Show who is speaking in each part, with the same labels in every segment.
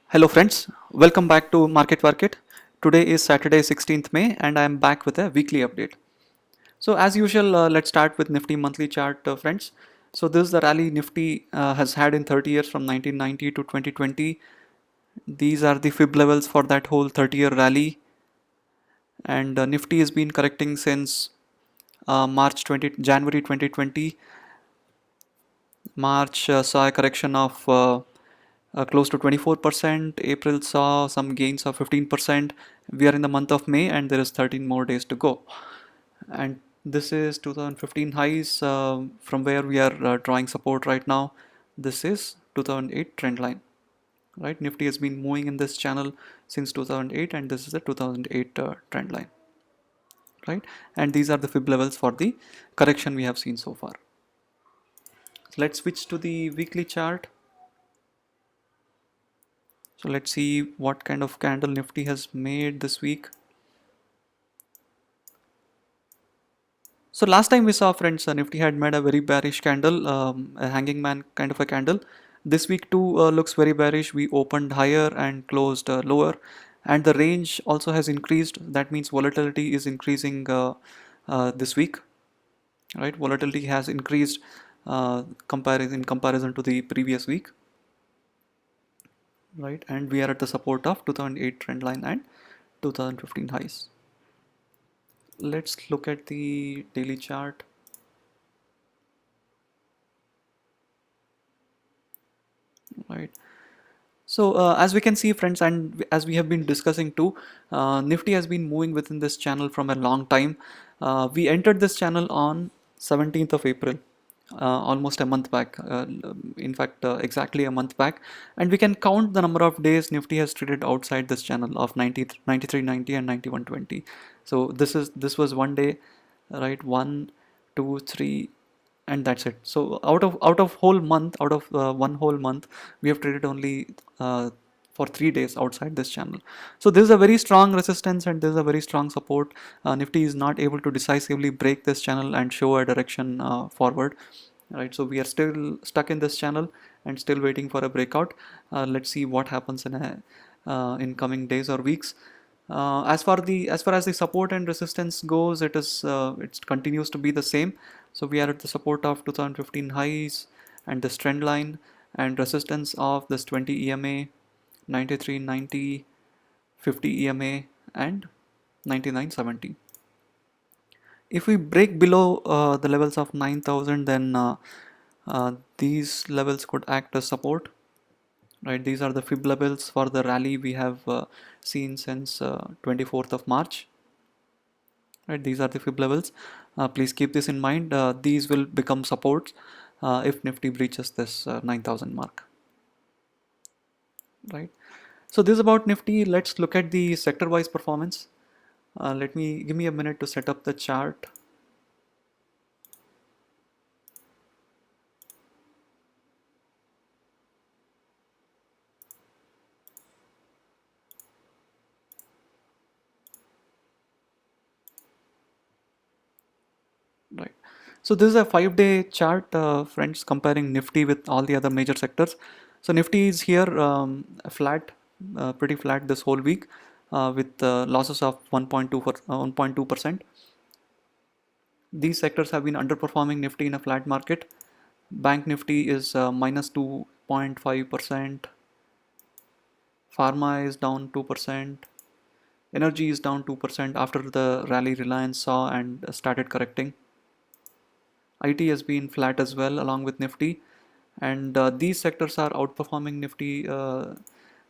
Speaker 1: Hello friends, welcome back to Market Market. Today is Saturday 16th May and I am back with a weekly update. So as usual, let's start with Nifty monthly chart friends. So this is the rally Nifty has had in 30 years from 1990 to 2020. These are the fib levels for that whole 30-year rally, and Nifty has been correcting since January 2020. March saw a correction of close to 24%. April saw some gains of 15%. We are in the month of May and there is 13 more days to go. And this is 2015 highs from where we are drawing support right now. This is 2008 trend line. Right, Nifty has been moving in this channel since 2008 and this is the 2008 trend line. Right, and these are the fib levels for the correction we have seen so far. So let's switch to the weekly chart. So let's see what kind of candle Nifty has made this week. So last time we saw friends, Nifty had made a very bearish candle, a hanging man kind of a candle. This week too looks very bearish. We opened higher and closed lower, and the range also has increased. That means volatility is increasing this week, right? Volatility has increased in comparison to the previous week, right? And we are at the support of 2008 trend line and 2015 highs. Let's look at the daily chart. Right. So as we can see friends, and as we have been discussing too, Nifty has been moving within this channel from a long time. We entered this channel on 17th of April, almost a month back, in fact exactly a month back, and we can count the number of days Nifty has traded outside this channel of 93.90 and 91.20. So this was one day, right? 1, 2, 3, and that's it. So out of whole month, out of one whole month, we have traded only for 3 days outside this channel. So this is a very strong resistance and this is a very strong support. Nifty is not able to decisively break this channel and show a direction forward, right? So we are still stuck in this channel and still waiting for a breakout. Let's see what happens in coming days or weeks. As far as the support and resistance goes, it continues to be the same. So we are at the support of 2015 highs and this trend line, and resistance of this 20 EMA, 93.90, 50 EMA, and 99.70. If we break below the levels of 9,000, then these levels could act as support. Right, these are the fib levels for the rally we have seen since 24th of March. Right, these are the fib levels. Please keep this in mind. These will become supports if Nifty breaches this 9,000 mark. Right. So this is about Nifty. Let's look at the sector-wise performance. Give me a minute to set up the chart. Right. So this is a 5-day chart, friends, comparing Nifty with all the other major sectors. So Nifty is here flat, pretty flat this whole week, with losses of 1.2%. These sectors have been underperforming Nifty in a flat market. Bank Nifty is minus 2.5%. Pharma is down 2%. Energy is down 2% after the rally Reliance saw and started correcting. IT has been flat as well along with Nifty, and these sectors are outperforming Nifty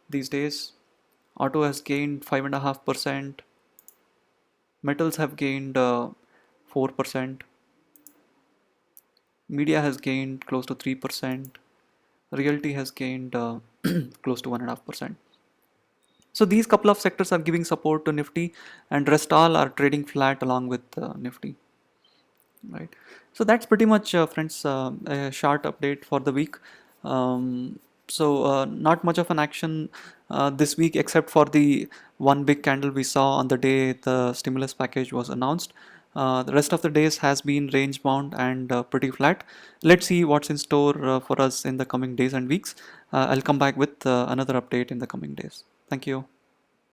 Speaker 1: these days. Auto has gained 5.5%. Metals have gained 4%. Media has gained close to 3%. Realty has gained close to 1.5%. So these couple of sectors are giving support to Nifty, and rest all are trading flat along with Nifty. Right. So that's pretty much, friends, a short update for the week. Not much of an action this week, except for the one big candle we saw on the day the stimulus package was announced. The rest of the days has been range bound and pretty flat. Let's see what's in store for us in the coming days and weeks. I'll come back with another update in the coming days. Thank you.